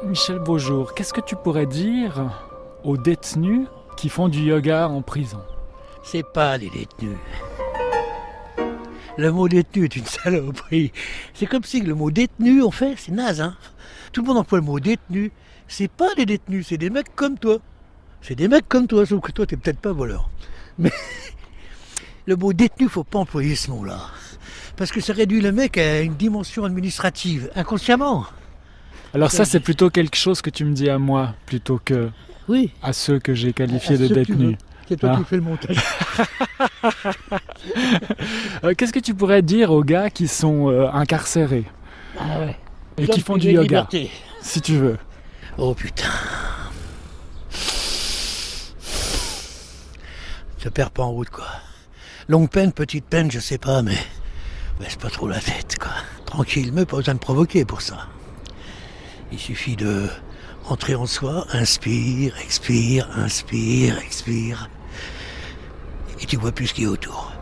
Michel Beaujour, qu'est-ce que tu pourrais dire aux détenus qui font du yoga en prison? C'est pas des détenus. Le mot détenu est une saloperie. C'est comme si le mot détenu, en fait, c'est naze, hein. Tout le monde emploie le mot détenu. C'est pas des détenus, c'est des mecs comme toi. C'est des mecs comme toi, sauf que toi, t'es peut-être pas voleur. Mais le mot détenu, faut pas employer ce mot-là. Parce que ça réduit le mec à une dimension administrative, inconsciemment. Alors ça, c'est plutôt quelque chose que tu me dis à moi, plutôt que Oui. à ceux que j'ai qualifiés de détenus. C'est toi Ah. qui fais le montage. Qu'est-ce que tu pourrais dire aux gars qui sont incarcérés Ah ouais. et qui font du yoga, Liberté. si tu veux? Oh putain. Se perd pas en route, quoi. Longue peine, petite peine, je sais pas, mais baisse pas trop la tête, quoi. Tranquille, mais pas besoin de provoquer pour ça. Il suffit de rentrer en soi, inspire, expire, inspire, expire. Et tu vois plus ce qu'il y a autour.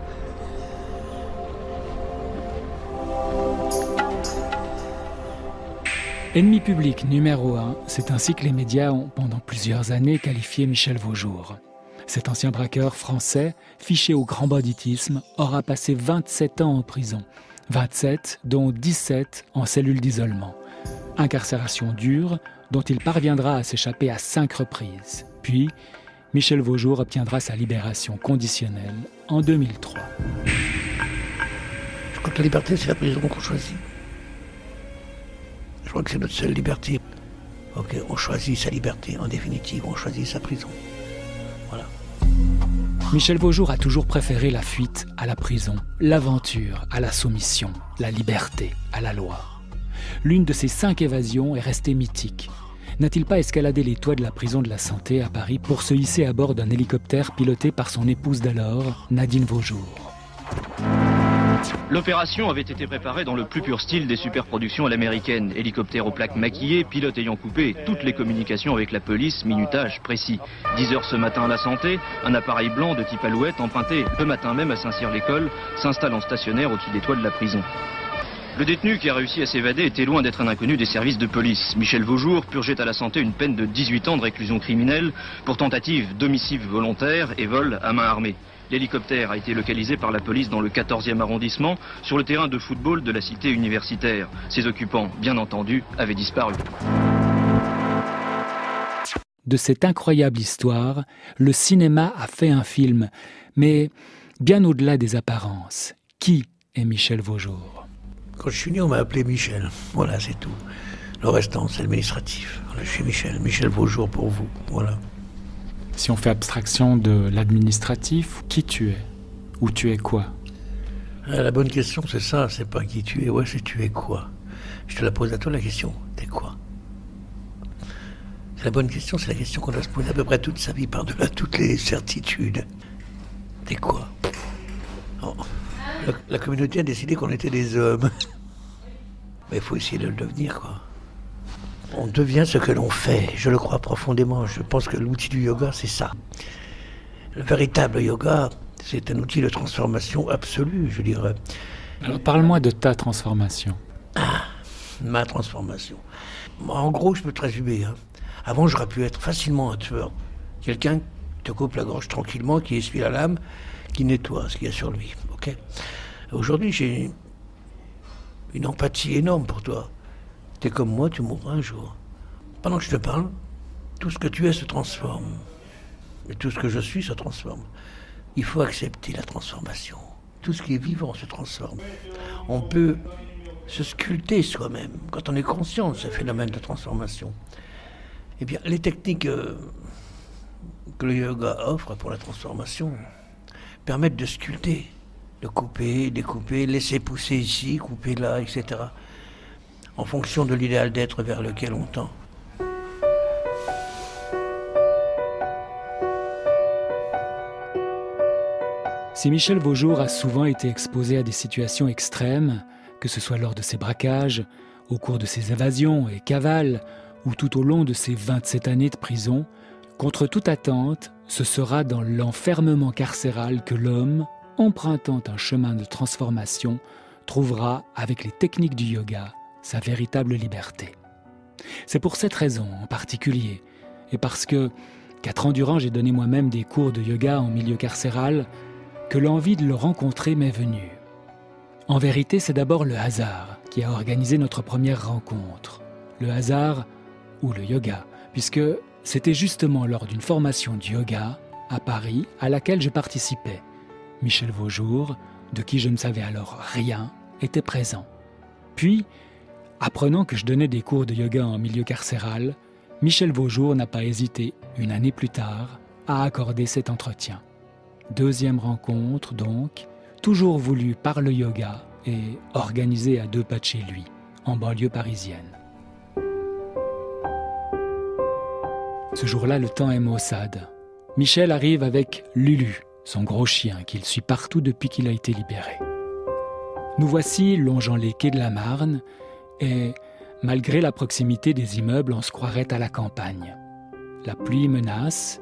Ennemi public numéro 1, c'est ainsi que les médias ont pendant plusieurs années qualifié Michel Beaujour. Cet ancien braqueur français, fiché au grand banditisme, aura passé 27 ans en prison. 27, dont 17 en cellule d'isolement. Incarcération dure, dont il parviendra à s'échapper à 5 reprises. Puis, Michel Beaujour obtiendra sa libération conditionnelle en 2003. Je crois que la liberté, c'est la prison qu'on choisit. Je crois que c'est notre seule liberté. Ok, on choisit sa liberté, en définitive, on choisit sa prison. Voilà. Michel Beaujour a toujours préféré la fuite à la prison, l'aventure à la soumission, la liberté à la loi. L'une de ces 5 évasions est restée mythique. N'a-t-il pas escaladé les toits de la prison de la Santé à Paris pour se hisser à bord d'un hélicoptère piloté par son épouse d'alors, Nadine Beaujour? L'opération avait été préparée dans le plus pur style des superproductions à l'américaine. Hélicoptère aux plaques maquillées, pilote ayant coupé toutes les communications avec la police, minutage précis. 10h ce matin à la Santé, un appareil blanc de type Alouette emprunté le matin même à Saint-Cyr-l'École s'installe en stationnaire au-dessus des toits de la prison. Le détenu qui a réussi à s'évader était loin d'être un inconnu des services de police. Michel Beaujour purgeait à la Santé une peine de 18 ans de réclusion criminelle pour tentative d'homicide volontaire et vol à main armée. L'hélicoptère a été localisé par la police dans le 14e arrondissement, sur le terrain de football de la cité universitaire. Ses occupants, bien entendu, avaient disparu. De cette incroyable histoire, le cinéma a fait un film, mais bien au-delà des apparences. Qui est Michel Beaujour? Quand je suis né, on m'a appelé Michel. Voilà, c'est tout. Le restant, c'est administratif. Voilà, je suis Michel. Michel Beaujour pour vous. Voilà. Si on fait abstraction de l'administratif, qui tu es? Ou tu es quoi? La bonne question, c'est ça. C'est pas qui tu es, ouais, c'est tu es quoi. Je te la pose à toi, la question. T'es quoi? C'est la bonne question, c'est la question qu'on doit se poser à peu près toute sa vie, par-delà toutes les certitudes. T'es quoi? Oh. La communauté a décidé qu'on était des hommes. Mais il faut essayer de le devenir, quoi. On devient ce que l'on fait, je le crois profondément. Je pense que l'outil du yoga, c'est ça. Le véritable yoga, c'est un outil de transformation absolue, je dirais. Alors parle-moi de ta transformation. Ah, ma transformation. En gros, je peux te résumer. Avant, j'aurais pu être facilement un tueur. Quelqu'un qui te coupe la gorge tranquillement, qui essuie la lame, qui nettoie ce qu'il y a sur lui. Okay. Aujourd'hui, j'ai une empathie énorme pour toi. T'es comme moi, tu mourras un jour. Pendant que je te parle, tout ce que tu es se transforme. Et tout ce que je suis se transforme. Il faut accepter la transformation. Tout ce qui est vivant se transforme. On peut se sculpter soi-même quand on est conscient de ce phénomène de transformation. Eh bien, les techniques que le yoga offre pour la transformation permettent de sculpter, de couper, découper, laisser pousser ici, couper là, etc. En fonction de l'idéal d'être vers lequel on tend. Si Michel Beaujour a souvent été exposé à des situations extrêmes, que ce soit lors de ses braquages, au cours de ses évasions et cavales, ou tout au long de ses 27 années de prison, contre toute attente, ce sera dans l'enfermement carcéral que l'homme, empruntant un chemin de transformation, trouvera, avec les techniques du yoga, sa véritable liberté. C'est pour cette raison en particulier, et parce que 4 ans durant j'ai donné moi-même des cours de yoga en milieu carcéral, que l'envie de le rencontrer m'est venue. En vérité, c'est d'abord le hasard qui a organisé notre première rencontre. Le hasard ou le yoga, puisque c'était justement lors d'une formation de yoga à Paris à laquelle je participais. Michel Vaujour, de qui je ne savais alors rien, était présent. Puis, apprenant que je donnais des cours de yoga en milieu carcéral, Michel Vaujour n'a pas hésité, une année plus tard, à accorder cet entretien. Deuxième rencontre, donc, toujours voulue par le yoga et organisée à 2 pas de chez lui, en banlieue parisienne. Ce jour-là, le temps est maussade. Michel arrive avec Lulu, son gros chien qu'il suit partout depuis qu'il a été libéré. Nous voici longeant les quais de la Marne et, malgré la proximité des immeubles, on se croirait à la campagne. La pluie menace.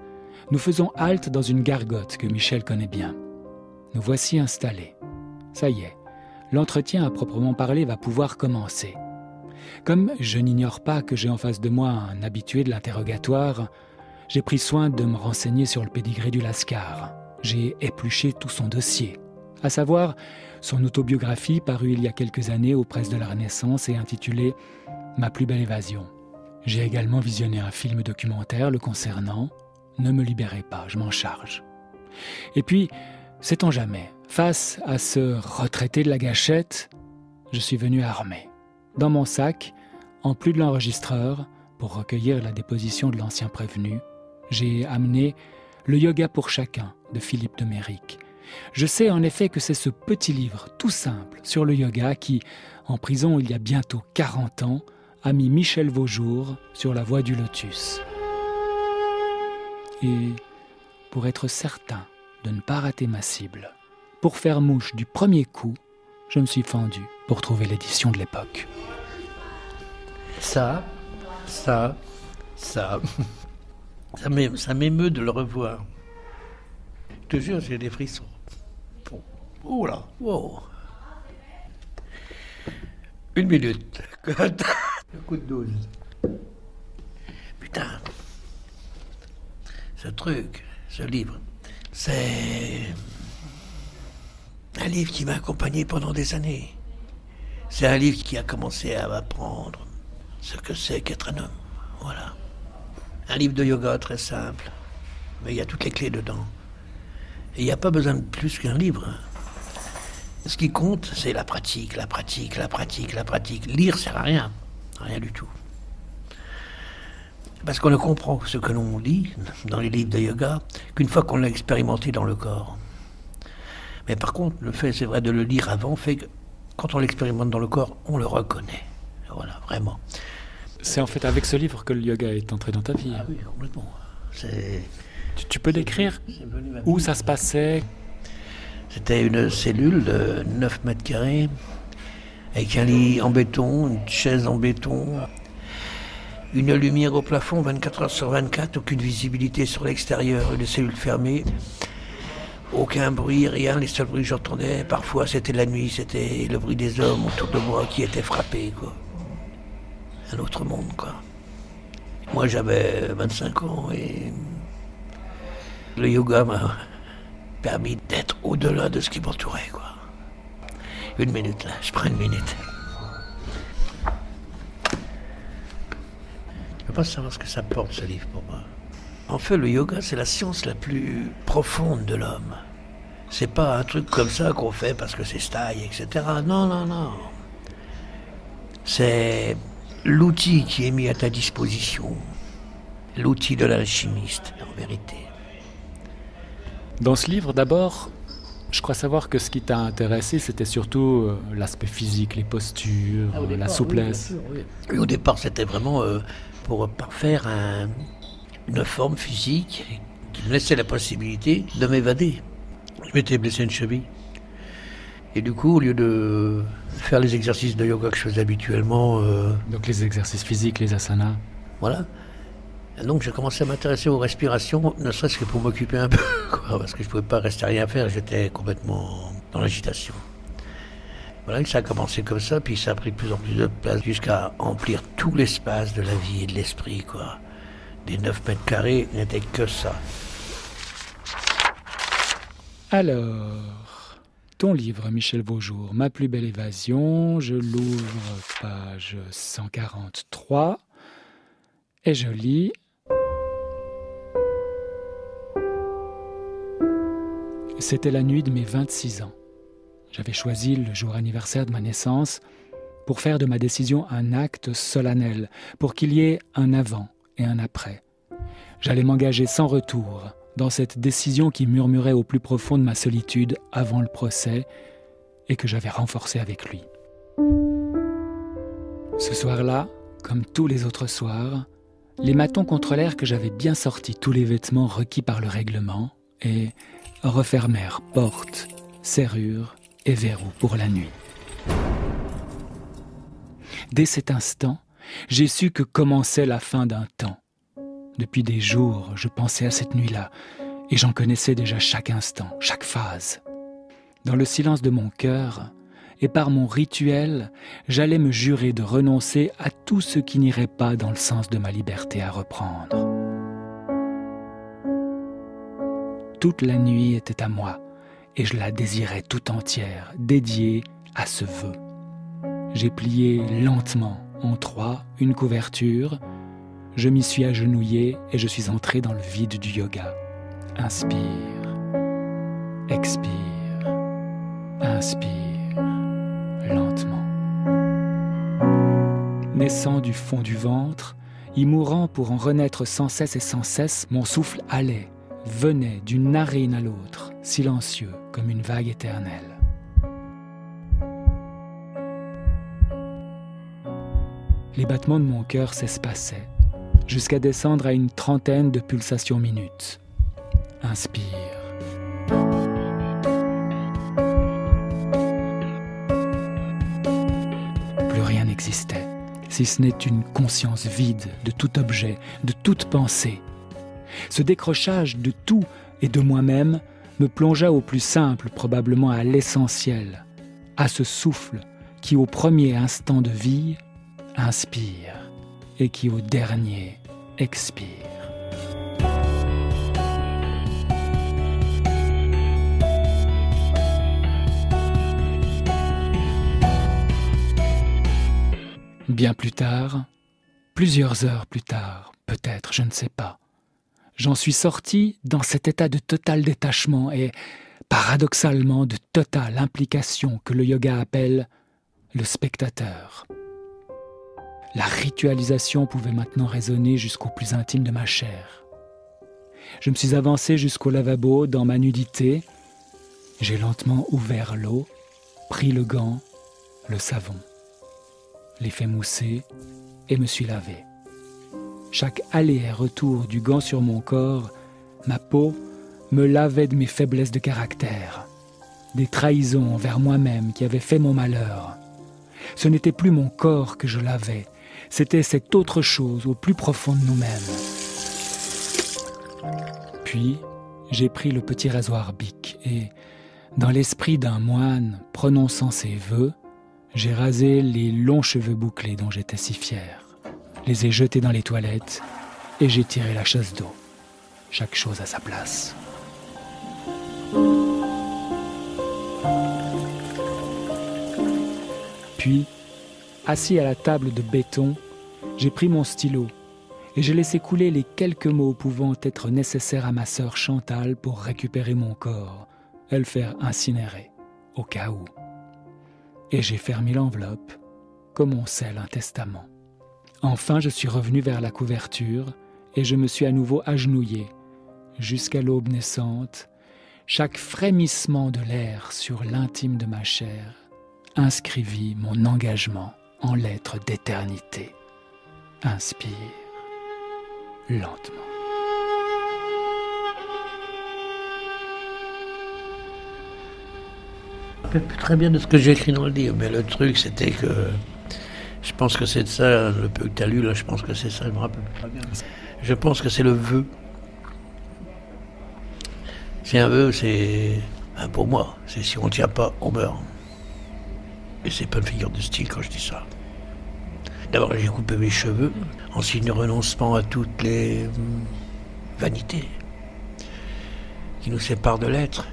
Nous faisons halte dans une gargote que Michel connaît bien. Nous voici installés. Ça y est, l'entretien à proprement parler va pouvoir commencer. Comme je n'ignore pas que j'ai en face de moi un habitué de l'interrogatoire, j'ai pris soin de me renseigner sur le pédigré du Lascar. J'ai épluché tout son dossier, à savoir son autobiographie parue il y a quelques années aux presses de la Renaissance et intitulée « Ma plus belle évasion ». J'ai également visionné un film documentaire le concernant. Ne me libérez pas, je m'en charge. Et puis, sait-on jamais, face à ce retraité de la gâchette, je suis venu armé. Dans mon sac, en plus de l'enregistreur, pour recueillir la déposition de l'ancien prévenu, j'ai amené Le yoga pour chacun de Philippe de Méric. Je sais en effet que c'est ce petit livre tout simple sur le yoga qui, en prison il y a bientôt 40 ans, a mis Michel Vaujour sur la voie du lotus. Et pour être certain de ne pas rater ma cible, pour faire mouche du premier coup, je me suis fendu pour trouver l'édition de l'époque. Ça m'émeut de le revoir. Je te jure, j'ai des frissons. Oh là, wow. 1 minute. Le coup de 12. Putain. Ce truc, ce livre, c'est un livre qui m'a accompagné pendant des années. C'est un livre qui a commencé à m'apprendre ce que c'est qu'être un homme. Voilà. Un livre de yoga très simple, mais il y a toutes les clés dedans. Et il n'y a pas besoin de plus qu'un livre. Ce qui compte, c'est la pratique, la pratique, la pratique, la pratique. Lire sert à rien, rien du tout. Parce qu'on ne comprend ce que l'on lit dans les livres de yoga qu'une fois qu'on l'a expérimenté dans le corps. Mais par contre, le fait, c'est vrai, de le lire avant fait que quand on l'expérimente dans le corps, on le reconnaît. Voilà, vraiment. C'est en fait avec ce livre que le yoga est entré dans ta vie. Ah oui, complètement. Tu peux décrire où ça se passait? C'était une cellule de 9 mètres carrés, avec un lit en béton, une chaise en béton, une lumière au plafond 24 heures sur 24, aucune visibilité sur l'extérieur, une cellule fermée, aucun bruit, rien. Les seuls bruits que j'entendais, parfois c'était la nuit, c'était le bruit des hommes autour de moi qui étaient frappés, quoi. Un autre monde, quoi. Moi j'avais 25 ans et le yoga m'a permis d'être au-delà de ce qui m'entourait, quoi. 1 minute là, je prends 1 minute. Je ne peux pas savoir ce que ça porte, ce livre, pour moi. En fait, le yoga, c'est la science la plus profonde de l'homme. C'est pas un truc comme ça qu'on fait parce que c'est style, etc. Non, non, non. C'est l'outil qui est mis à ta disposition. L'outil de l'alchimiste, en vérité. Dans ce livre, d'abord, je crois savoir que ce qui t'a intéressé, c'était surtout l'aspect physique, les postures, départ, la souplesse. Oui, bien sûr, oui. Et au départ, c'était vraiment pour parfaire une forme physique qui me laissait la possibilité de m'évader. Je m'étais blessé une cheville. Et du coup, au lieu de faire les exercices de yoga que je faisais habituellement... Donc les exercices physiques, les asanas. Voilà. Et donc j'ai commencé à m'intéresser aux respirations, ne serait-ce que pour m'occuper un peu, quoi, parce que je ne pouvais pas rester à rien faire, j'étais complètement dans l'agitation. Voilà que ça a commencé comme ça, puis ça a pris de plus en plus de place jusqu'à emplir tout l'espace de la vie et de l'esprit, quoi. Des 9 mètres carrés n'étaient que ça. Alors, ton livre, Michel Vaujour, Ma plus belle évasion, je l'ouvre, page 143, et je lis... C'était la nuit de mes 26 ans. J'avais choisi le jour anniversaire de ma naissance pour faire de ma décision un acte solennel, pour qu'il y ait un avant et un après. J'allais m'engager sans retour dans cette décision qui murmurait au plus profond de ma solitude avant le procès et que j'avais renforcée avec lui. Ce soir-là, comme tous les autres soirs, les matons contrôlèrent que j'avais bien sorti tous les vêtements requis par le règlement et refermèrent portes, serrures et verrous pour la nuit. Dès cet instant, j'ai su que commençait la fin d'un temps. Depuis des jours, je pensais à cette nuit-là, et j'en connaissais déjà chaque instant, chaque phase. Dans le silence de mon cœur, et par mon rituel, j'allais me jurer de renoncer à tout ce qui n'irait pas dans le sens de ma liberté à reprendre. Toute la nuit était à moi, et je la désirais tout entière, dédiée à ce vœu. J'ai plié lentement en 3 une couverture, je m'y suis agenouillé et je suis entré dans le vide du yoga. Inspire, expire, inspire, lentement. Naissant du fond du ventre, y mourant pour en renaître sans cesse et sans cesse, mon souffle allait, venait d'une narine à l'autre, silencieux comme une vague éternelle. Les battements de mon cœur s'espaçaient, jusqu'à descendre à une 30aine de pulsations minutes. Inspire. Plus rien n'existait, si ce n'est une conscience vide de tout objet, de toute pensée. Ce décrochage de tout et de moi-même me plongea au plus simple, probablement à l'essentiel, à ce souffle qui, au premier instant de vie, inspire et qui, au dernier, expire. Bien plus tard, plusieurs heures plus tard, peut-être, je ne sais pas, j'en suis sorti dans cet état de total détachement et, paradoxalement, de totale implication que le yoga appelle le spectateur. La ritualisation pouvait maintenant résonner jusqu'au plus intime de ma chair. Je me suis avancé jusqu'au lavabo dans ma nudité. J'ai lentement ouvert l'eau, pris le gant, le savon, les fait mousser et me suis lavé. Chaque aller et retour du gant sur mon corps, ma peau, me lavait de mes faiblesses de caractère, des trahisons envers moi-même qui avaient fait mon malheur. Ce n'était plus mon corps que je lavais, c'était cette autre chose au plus profond de nous-mêmes. Puis, j'ai pris le petit rasoir Bic et, dans l'esprit d'un moine prononçant ses vœux, j'ai rasé les longs cheveux bouclés dont j'étais si fier, les ai jetés dans les toilettes et j'ai tiré la chasse d'eau. Chaque chose à sa place. Puis, assis à la table de béton, j'ai pris mon stylo et j'ai laissé couler les quelques mots pouvant être nécessaires à ma sœur Chantal pour récupérer mon corps et le faire incinérer, au cas où. Et j'ai fermé l'enveloppe, comme on scelle un testament. Enfin, je suis revenu vers la couverture et je me suis à nouveau agenouillé. Jusqu'à l'aube naissante, chaque frémissement de l'air sur l'intime de ma chair inscrivit mon engagement en lettres d'éternité. Inspire lentement. Je ne sais plus très bien de ce que j'ai écrit dans le livre, mais le truc c'était que je pense que c'est de ça, le peu que tu as lu là, je pense que c'est ça, je me rappelle pas bien. Je pense que c'est le vœu. C'est un vœu, c'est pour moi, c'est si on ne tient pas, on meurt. Et c'est pas une figure de style quand je dis ça. D'abord, j'ai coupé mes cheveux, en signe de renoncement à toutes les vanités qui nous séparent de l'être.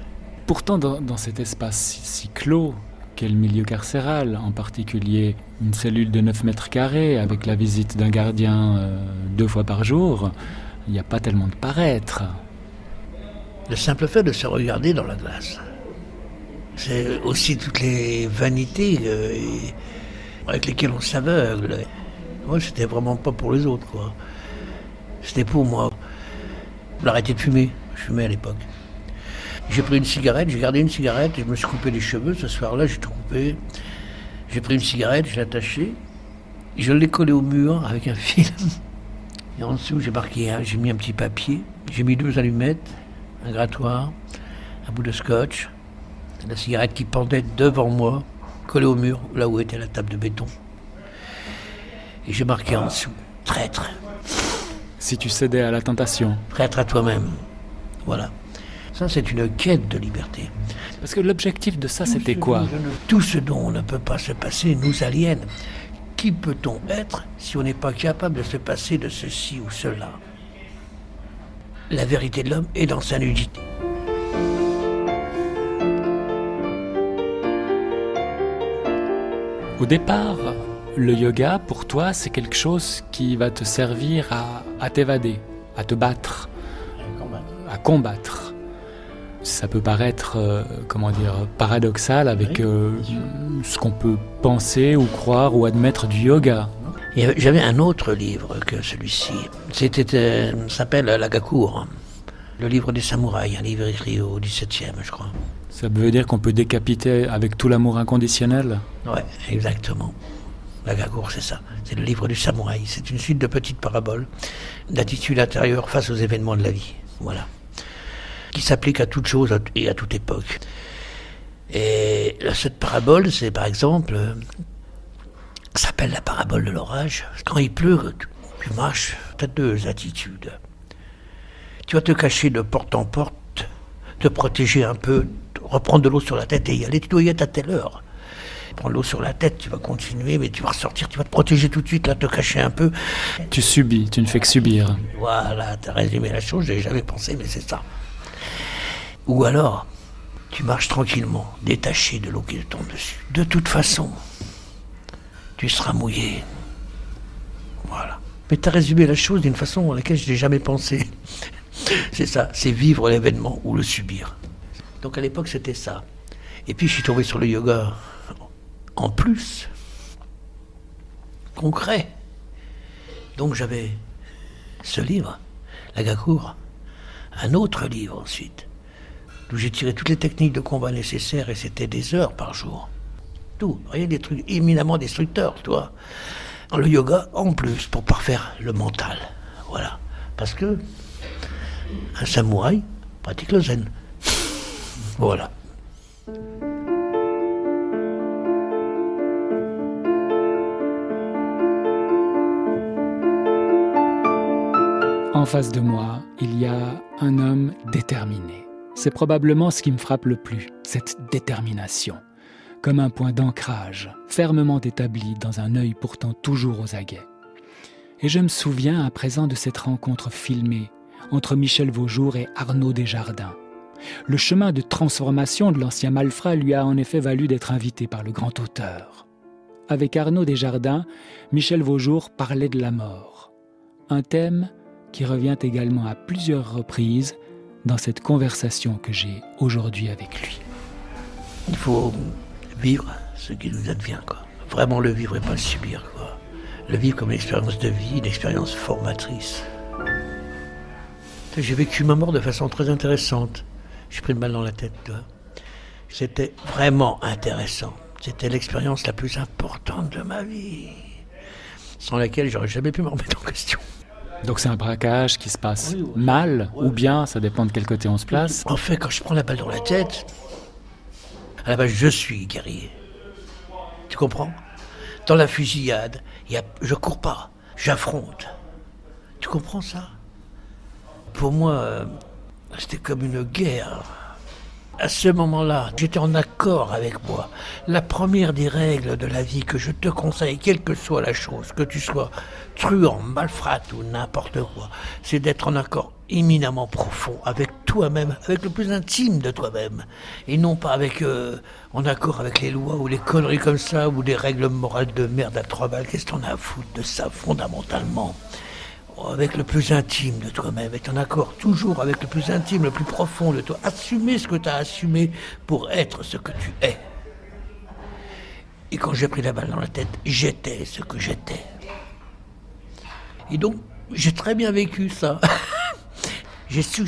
Pourtant, dans cet espace si clos qu'est le milieu carcéral, en particulier une cellule de 9 mètres carrés avec la visite d'un gardien 2 fois par jour, il n'y a pas tellement de paraître. Le simple fait de se regarder dans la glace, c'est aussi toutes les vanités avec lesquelles on s'aveugle. Moi, c'était vraiment pas pour les autres, quoi. C'était pour moi. Arrêter de fumer. Je fumais à l'époque. J'ai pris une cigarette, j'ai gardé une cigarette et je me suis coupé les cheveux. Ce soir-là, j'ai tout coupé. J'ai pris une cigarette, je l'ai attachée. Je l'ai collée au mur avec un fil. Et en dessous, j'ai mis un petit papier. J'ai mis 2 allumettes, un grattoir, un bout de scotch, la cigarette qui pendait devant moi, collée au mur, là où était la table de béton. Et j'ai marqué en dessous, traître. Si tu cédais à la tentation. Traître à toi-même. Voilà. Ça, c'est une quête de liberté. Parce que l'objectif de ça, c'était quoi ? Tout ce dont on ne peut pas se passer nous aliène. Qui peut-on être si on n'est pas capable de se passer de ceci ou cela ? La vérité de l'homme est dans sa nudité. Au départ, le yoga, pour toi, c'est quelque chose qui va te servir à t'évader, à te battre, à combattre. Ça peut paraître, paradoxal avec ce qu'on peut penser ou croire ou admettre du yoga. J'avais un autre livre que celui-ci. Ça s'appelle La Gakour, le livre des samouraïs, un livre écrit au XVIIe, je crois. Ça veut dire qu'on peut décapiter avec tout l'amour inconditionnel ? Ouais, exactement. La Gakour, c'est ça. C'est le livre du samouraï. C'est une suite de petites paraboles d'attitude intérieure face aux événements de la vie. Voilà. Qui s'applique à toute chose et à toute époque. Et cette parabole, c'est par exemple, ça s'appelle la parabole de l'orage. Quand il pleut, tu marches, tu as 2 attitudes. Tu vas te cacher de porte en porte, te protéger un peu, reprendre de l'eau sur la tête et y aller. Tu dois y être à telle heure. Prendre l'eau sur la tête, tu vas continuer, mais tu vas ressortir, tu vas te protéger tout de suite, là, te cacher un peu. Tu subis, tu ne fais que subir. Voilà, tu as résumé la chose, je n'avais jamais pensé, mais c'est ça. Ou alors, tu marches tranquillement, détaché de l'eau qui te tombe dessus. De toute façon, tu seras mouillé. Voilà. Mais tu as résumé la chose d'une façon à laquelle je n'ai jamais pensé. C'est ça, c'est vivre l'événement ou le subir. Donc à l'époque, c'était ça. Et puis je suis tombé sur le yoga en plus, concret. Donc j'avais ce livre, La Gakour, un autre livre ensuite, d'où j'ai tiré toutes les techniques de combat nécessaires, et c'était des heures par jour. Tout, rien des trucs éminemment destructeurs, toi. Le yoga, en plus, pour parfaire le mental. Voilà. Parce que un samouraï pratique le zen. Voilà. En face de moi, il y a un homme déterminé. C'est probablement ce qui me frappe le plus, cette détermination. Comme un point d'ancrage, fermement établi dans un œil pourtant toujours aux aguets. Et je me souviens à présent de cette rencontre filmée entre Michel Vaujour et Arnaud Desjardins. Le chemin de transformation de l'ancien malfrat lui a en effet valu d'être invité par le grand auteur. Avec Arnaud Desjardins, Michel Vaujour parlait de la mort. Un thème qui revient également à plusieurs reprises dans cette conversation que j'ai aujourd'hui avec lui. Il faut vivre ce qui nous advient, quoi. Vraiment le vivre et pas le subir, quoi. Le vivre comme une expérience de vie, une expérience formatrice. J'ai vécu ma mort de façon très intéressante. J'ai pris une balle dans la tête, toi. C'était vraiment intéressant. C'était l'expérience la plus importante de ma vie, sans laquelle j'aurais jamais pu me remettre en question. Donc c'est un braquage qui se passe mal, ou bien, ça dépend de quel côté on se place. En fait, quand je prends la balle dans la tête, à la base, je suis guerrier. Tu comprends ? Dans la fusillade, je cours pas, j'affronte. Tu comprends ça ? Pour moi, c'était comme une guerre. à ce moment-là, j'étais en accord avec moi. La première des règles de la vie que je te conseille, quelle que soit la chose, que tu sois truand, malfrat ou n'importe quoi, c'est d'être en accord éminemment profond avec toi-même, avec le plus intime de toi-même, et non pas avec en accord avec les lois ou les conneries comme ça, ou des règles morales de merde à 3 balles. Qu'est-ce qu'on a à foutre de ça fondamentalement? Avec le plus intime de toi-même, être en accord toujours avec le plus intime, le plus profond de toi. Assumer ce que tu as assumé pour être ce que tu es. Et quand j'ai pris la balle dans la tête, j'étais ce que j'étais. Et donc, j'ai très bien vécu ça. J'ai su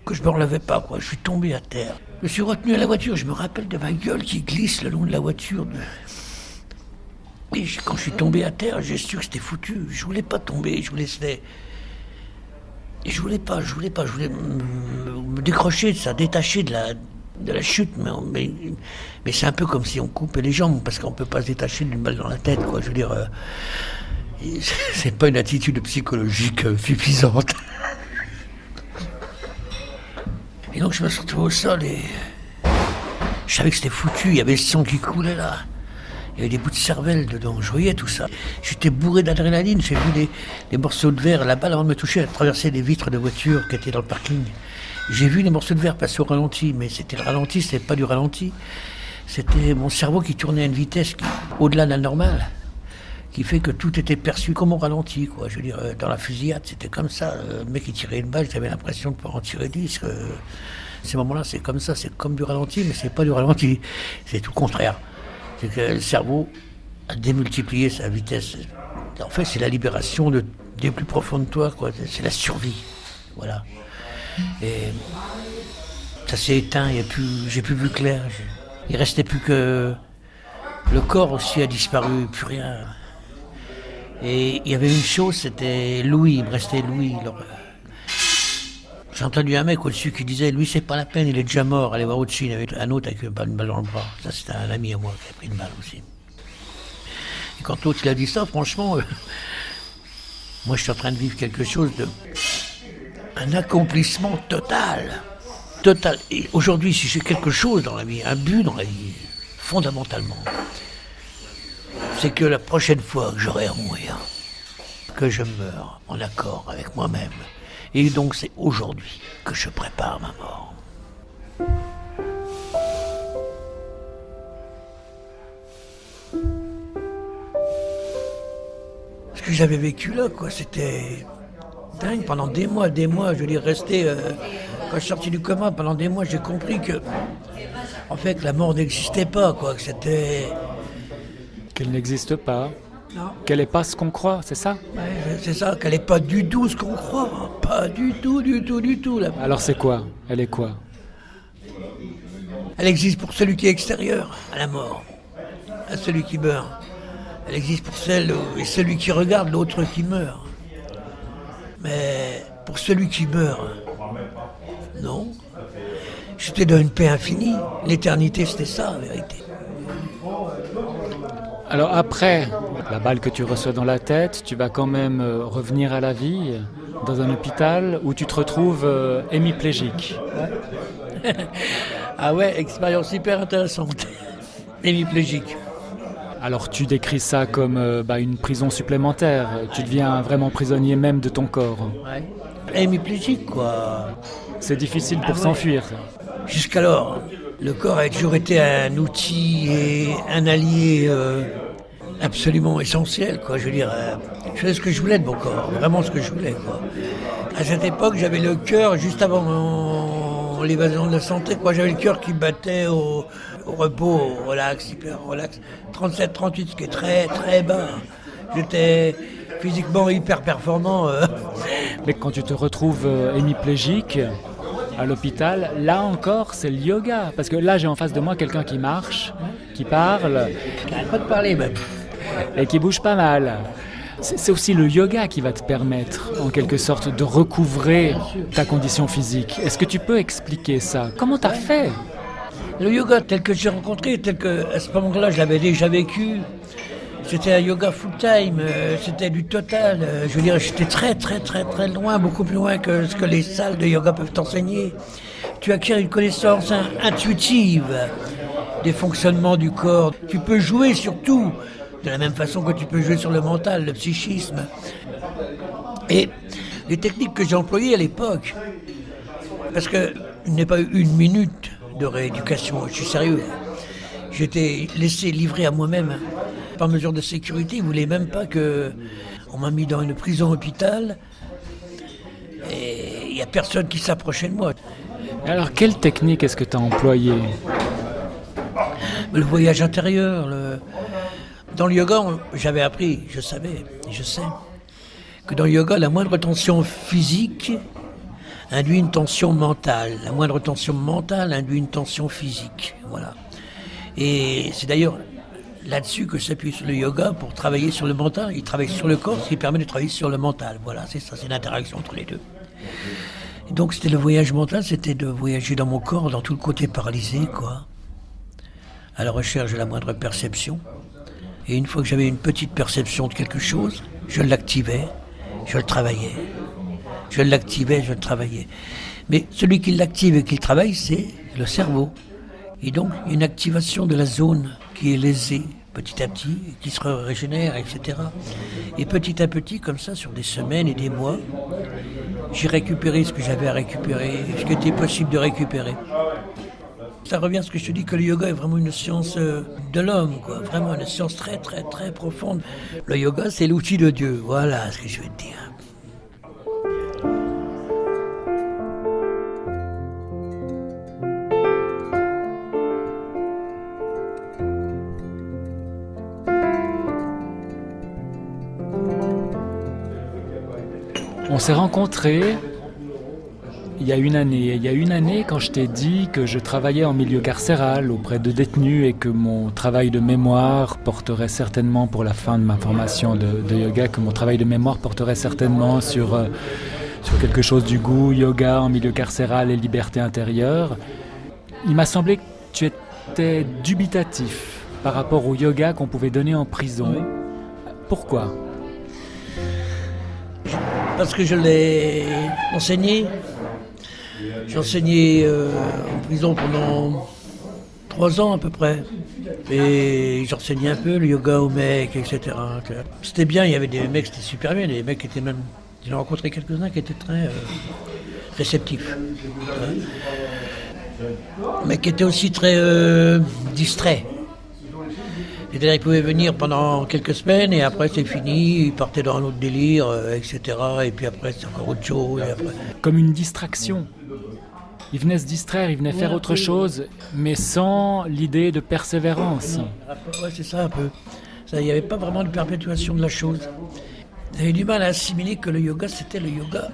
que je ne me relevais pas, quoi. Je suis tombé à terre. Je me suis retenu à la voiture. Je me rappelle de ma gueule qui glisse le long de la voiture. Et quand je suis tombé à terre, j'ai su que c'était foutu. Je voulais pas tomber, je voulais me décrocher de ça, détacher de la chute. Mais c'est un peu comme si on coupait les jambes, parce qu'on peut pas se détacher d'une balle dans la tête, quoi. Je veux dire, c'est pas une attitude psychologique suffisante. Et donc je me suis retrouvé au sol et je savais que c'était foutu. Il y avait le sang qui coulait là. Il y avait des bouts de cervelle dedans, je voyais tout ça. J'étais bourré d'adrénaline, j'ai vu des morceaux de verre. La balle, avant de me toucher, elle traversait les vitres de voitures qui étaient dans le parking. J'ai vu les morceaux de verre passer au ralenti, mais c'était le ralenti, c'était pas du ralenti. C'était mon cerveau qui tournait à une vitesse au-delà de la normale, qui fait que tout était perçu comme au ralenti, quoi. Je veux dire, dans la fusillade, c'était comme ça. Le mec, il tirait une balle, j'avais l'impression de pouvoir en tirer 10. Ces moments-là, c'est comme ça, c'est comme du ralenti, mais c'est pas du ralenti. C'est tout le contraire. C'est que le cerveau a démultiplié sa vitesse. En fait, c'est la libération des plus profonds de toi, quoi. C'est la survie. Voilà. Et ça s'est éteint, j'ai plus vu clair. Il restait plus que... Le corps aussi a disparu, plus rien. Et il y avait une chose, c'était Louis, il me restait Louis. Alors, j'ai entendu un mec au-dessus qui disait, lui c'est pas la peine, il est déjà mort, allez voir au-dessus, il y avait un autre avec une balle dans le bras. Ça c'était un ami à moi qui a pris une balle aussi. Et quand l'autre il a dit ça, franchement, moi je suis en train de vivre quelque chose un accomplissement total. Total. Et aujourd'hui, si j'ai quelque chose dans la vie, un but dans la vie, fondamentalement, c'est que la prochaine fois que j'aurai à mourir, que je meure en accord avec moi-même. Et donc c'est aujourd'hui que je prépare ma mort. Ce que j'avais vécu là, quoi, c'était dingue. Pendant des mois, je veux dire, rester... quand je suis sorti du coma, pendant des mois, j'ai compris que... En fait, la mort n'existait pas, quoi, que c'était... Qu'elle n'existe pas. Non. Qu'elle n'est pas ce qu'on croit, c'est ça? Ouais, c'est ça, qu'elle n'est pas du tout ce qu'on croit. Pas du tout. Là. Alors c'est quoi? Elle est quoi? Elle existe pour celui qui est extérieur à la mort, à celui qui meurt. Elle existe pour celui qui regarde l'autre qui meurt. Mais pour celui qui meurt, non. J'étais dans une paix infinie. L'éternité, c'était ça, en vérité. Alors après la balle que tu reçois dans la tête, tu vas quand même revenir à la vie dans un hôpital où tu te retrouves hémiplégique. Ouais. Ah ouais, expérience hyper intéressante. Hémiplégique. Alors tu décris ça comme une prison supplémentaire. Tu deviens vraiment prisonnier même de ton corps. Ouais. Hémiplégique, quoi. C'est difficile pour s'enfuir. Jusqu'alors, le corps a toujours été un outil et un allié absolument essentiel, quoi. Je veux dire, je faisais ce que je voulais de mon corps, vraiment ce que je voulais, quoi. À cette époque, j'avais le cœur, juste avant l'évasion de la santé, quoi. J'avais le cœur qui battait au repos, au relax, hyper relax. 37, 38, ce qui est très, très bas. J'étais physiquement hyper performant. Mais quand tu te retrouves hémiplégique à l'hôpital, là encore, c'est le yoga. Parce que là, j'ai en face de moi quelqu'un qui marche, qui parle. Qui n'arrête pas de parler, même. Et qui bouge pas mal. C'est aussi le yoga qui va te permettre, en quelque sorte, de recouvrer ta condition physique. Est-ce que tu peux expliquer ça? Comment t'as fait? Le yoga tel que j'ai rencontré, tel que à ce moment-là, je l'avais déjà vécu. C'était un yoga full-time, c'était du total. Je veux dire, j'étais très, très, très, très loin, beaucoup plus loin que ce que les salles de yoga peuvent t'enseigner. tu acquiers une connaissance intuitive des fonctionnements du corps. Tu peux jouer sur tout, de la même façon que tu peux jouer sur le mental, le psychisme. Et les techniques que j'ai employées à l'époque, parce qu'il n'y a pas eu une minute de rééducation, je suis sérieux. J'étais laissé livrer à moi-même. Par mesure de sécurité, ils ne voulaient même pas que... On m'a mis dans une prison hôpital et il n'y a personne qui s'approchait de moi. Alors, quelle technique est-ce que tu as employée ? Le voyage intérieur. Dans le yoga, j'avais appris, je sais, que dans le yoga, la moindre tension physique induit une tension mentale. La moindre tension mentale induit une tension physique. Voilà. Et c'est d'ailleurs là-dessus que s'appuie sur le yoga pour travailler sur le mental. Il travaille sur le corps, ce qui permet de travailler sur le mental. Voilà, c'est ça, c'est l'interaction entre les deux. Et donc c'était le voyage mental, c'était de voyager dans mon corps, dans tout le côté paralysé, quoi, à la recherche de la moindre perception. Et une fois que j'avais une petite perception de quelque chose, je l'activais, je le travaillais. Je l'activais, je le travaillais. Mais celui qui l'active et qui le travaille, c'est le cerveau. Et donc, une activation de la zone qui est lésée petit à petit, qui se régénère, etc. Et petit à petit, comme ça, sur des semaines et des mois, j'ai récupéré ce que j'avais à récupérer, ce qui était possible de récupérer. Ça revient à ce que je te dis, que le yoga est vraiment une science de l'homme, quoi. Vraiment une science très, très, très profonde. Le yoga, c'est l'outil de Dieu. Voilà ce que je veux te dire. On s'est rencontrés il y a une année. Il y a une année, quand je t'ai dit que je travaillais en milieu carcéral auprès de détenus et que mon travail de mémoire porterait certainement, pour la fin de ma formation de yoga, que mon travail de mémoire porterait certainement sur quelque chose du goût, yoga en milieu carcéral et liberté intérieure. Il m'a semblé que tu étais dubitatif par rapport au yoga qu'on pouvait donner en prison. Oui. Pourquoi ? Parce que je l'ai enseigné. J'ai enseigné en prison pendant 3 ans à peu près. Et j'enseignais un peu le yoga aux mecs, etc. C'était bien, il y avait des mecs, c'était super bien. Les mecs étaient même... J'ai rencontré quelques-uns qui étaient très réceptifs. Mais qui étaient aussi très distraits. C'est-à-dire qu'ils pouvaient venir pendant quelques semaines et après c'est fini, ils partaient dans un autre délire, etc. Et puis après c'est encore autre chose. Et après... Comme une distraction. Ils venaient se distraire, ils venaient faire autre chose, mais sans l'idée de persévérance. Ouais, c'est ça un peu. Il n'y avait pas vraiment de perpétuation de la chose. J'avais du mal à assimiler que le yoga, c'était le yoga.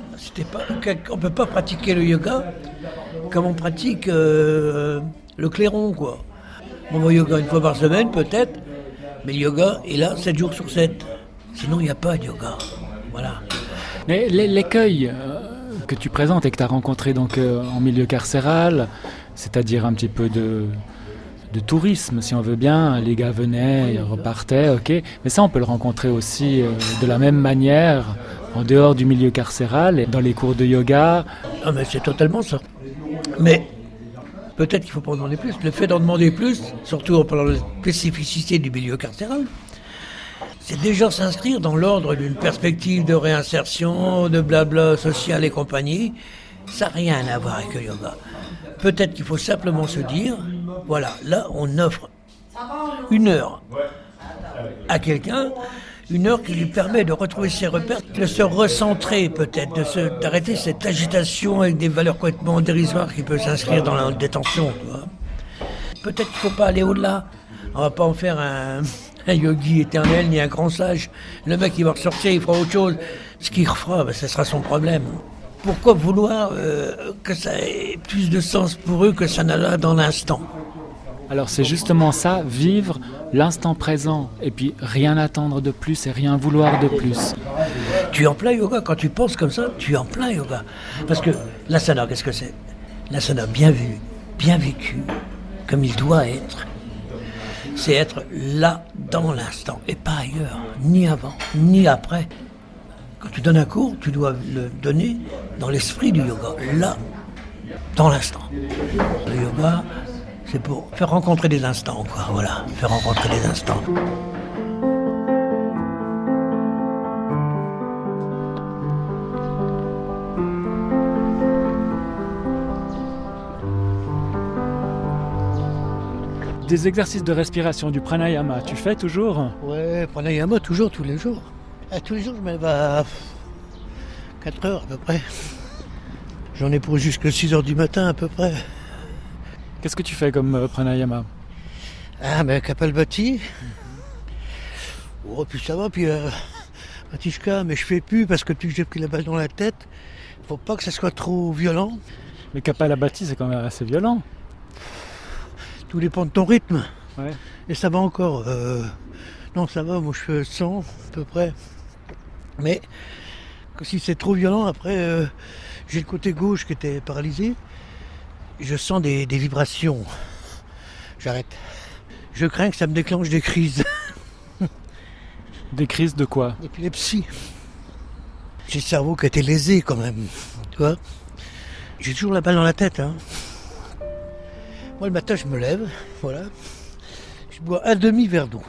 On ne peut pas pratiquer le yoga comme on pratique le clairon, quoi. On va au yoga une fois par semaine, peut-être, mais le yoga est là 7 jours sur 7. Sinon, il n'y a pas de yoga. Voilà. Mais l'écueil que tu présentes et que tu as rencontré donc, en milieu carcéral, c'est-à-dire un petit peu de tourisme, si on veut bien, les gars venaient, ils repartaient, ok, mais ça, on peut le rencontrer aussi de la même manière, en dehors du milieu carcéral, dans les cours de yoga. Ah, mais c'est totalement ça. Mais... peut-être qu'il faut pas en demander plus. Le fait d'en demander plus, surtout en parlant de la spécificité du milieu carcéral, c'est déjà s'inscrire dans l'ordre d'une perspective de réinsertion, de blabla social et compagnie. Ça n'a rien à voir avec le yoga. Peut-être qu'il faut simplement se dire, voilà, là on offre 1 heure à quelqu'un, 1 heure qui lui permet de retrouver ses repères, de se recentrer peut-être, d'arrêter cette agitation avec des valeurs complètement dérisoires qui peut s'inscrire dans la détention. Tu vois. Peut-être qu'il ne faut pas aller au-delà. On ne va pas en faire un yogi éternel ni un grand sage. Le mec il va ressortir, il fera autre chose. Ce qu'il fera, ce sera son problème. Pourquoi vouloir que ça ait plus de sens pour eux que ça n'a là dans l'instant ? Alors c'est justement ça, vivre l'instant présent et puis rien attendre de plus et rien vouloir de plus. Tu es en plein yoga, quand tu penses comme ça, tu es en plein yoga. Parce que l'asana, qu'est-ce que c'est ? L'asana bien vu, bien vécu, comme il doit être, c'est être là dans l'instant et pas ailleurs, ni avant, ni après. Quand tu donnes un cours, tu dois le donner dans l'esprit du yoga, là. dans l'instant. Le yoga, c'est pour faire rencontrer des instants, quoi. Voilà, faire rencontrer des instants. Des exercices de respiration, du pranayama, tu fais toujours? Ouais, pranayama, toujours, tous les jours. Tous les jours, je me lève à 4 heures à peu près. J'en ai pour jusqu'à 6 heures du matin à peu près. Qu'est-ce que tu fais comme pranayama? Ah, mais Kapalbhati. Oh, puis ça va, puis Matishka, mais je fais plus parce que j'ai pris la balle dans la tête. Faut pas que ça soit trop violent. Mais Kapalabhati, c'est quand même assez violent. Tout dépend de ton rythme. Ouais. Et ça va encore. Non, ça va, moi je fais 100 à peu près. Mais si c'est trop violent, après, j'ai le côté gauche qui était paralysé. Je sens des vibrations. J'arrête. Je crains que ça me déclenche des crises. Des crises de quoi? Épilepsie. J'ai le cerveau qui a été lésé quand même. Tu vois? J'ai toujours la balle dans la tête. Hein. Moi le matin je me lève, voilà. Je bois un demi-verre d'eau.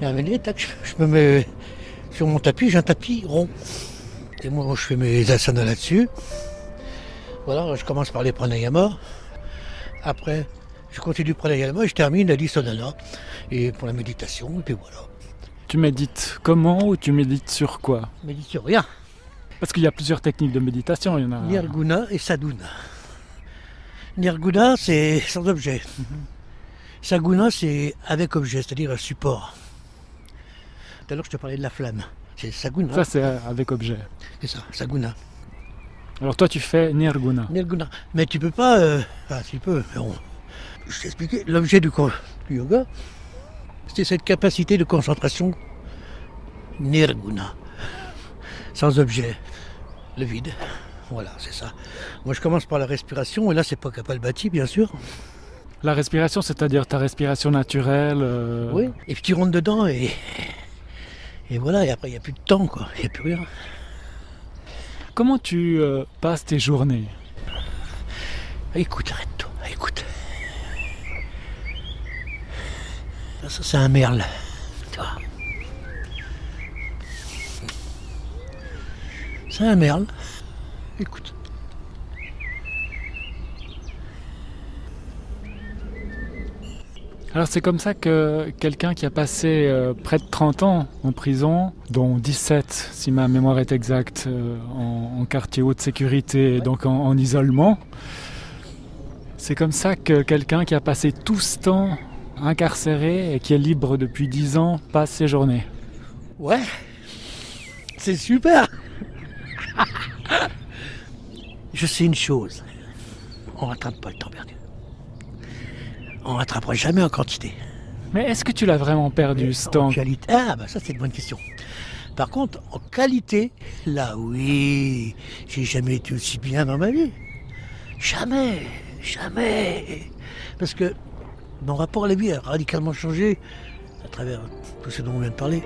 Et à un moment donné, tac, je me mets sur mon tapis, j'ai un tapis rond. Et moi je fais mes asanas là-dessus. Voilà, je commence par les pranayama. Après, je continue le pranayama et je termine la l'asana. Et pour la méditation, et puis voilà. Tu médites comment ou tu médites sur quoi? Je médite sur rien. Parce qu'il y a plusieurs techniques de méditation, il y en a... Nirguna et Sadhuna. Nirguna, c'est sans objet. Saguna, c'est avec objet, c'est-à-dire un support. Tout à l'heure, je te parlais de la flamme. C'est Saguna. Ça, c'est avec objet. C'est ça, Saguna. Alors toi, tu fais Nirguna. Nirguna. Mais tu peux pas... Enfin, tu peux, mais bon... Je t'ai expliqué, l'objet du yoga, c'est cette capacité de concentration Nirguna. Sans objet. Le vide. Voilà, c'est ça. Moi, je commence par la respiration, et là, c'est pas Kapalbhati, bien sûr. La respiration, c'est-à-dire ta respiration naturelle Oui, et puis tu rentres dedans, et voilà, et après, il n'y a plus de temps, quoi. Il n'y a plus rien. Comment tu passes tes journées? Écoute, arrête-toi, écoute. Ça, c'est un merle, tu vois. C'est un merle. Écoute. Alors c'est comme ça que quelqu'un qui a passé près de 30 ans en prison, dont 17 si ma mémoire est exacte, en quartier haute sécurité, donc en isolement, c'est comme ça que quelqu'un qui a passé tout ce temps incarcéré et qui est libre depuis 10 ans passe ses journées. Ouais, c'est super. Je sais une chose, on rattrape pas le temps perdu. On rattrapera jamais en quantité. Mais est-ce que tu l'as vraiment perdu ce temps? En qualité. Ah bah ça c'est une bonne question. Par contre, en qualité, là oui, j'ai jamais été aussi bien dans ma vie. Jamais, jamais. Parce que mon rapport à la vie a radicalement changé à travers tout ce dont on vient de parler.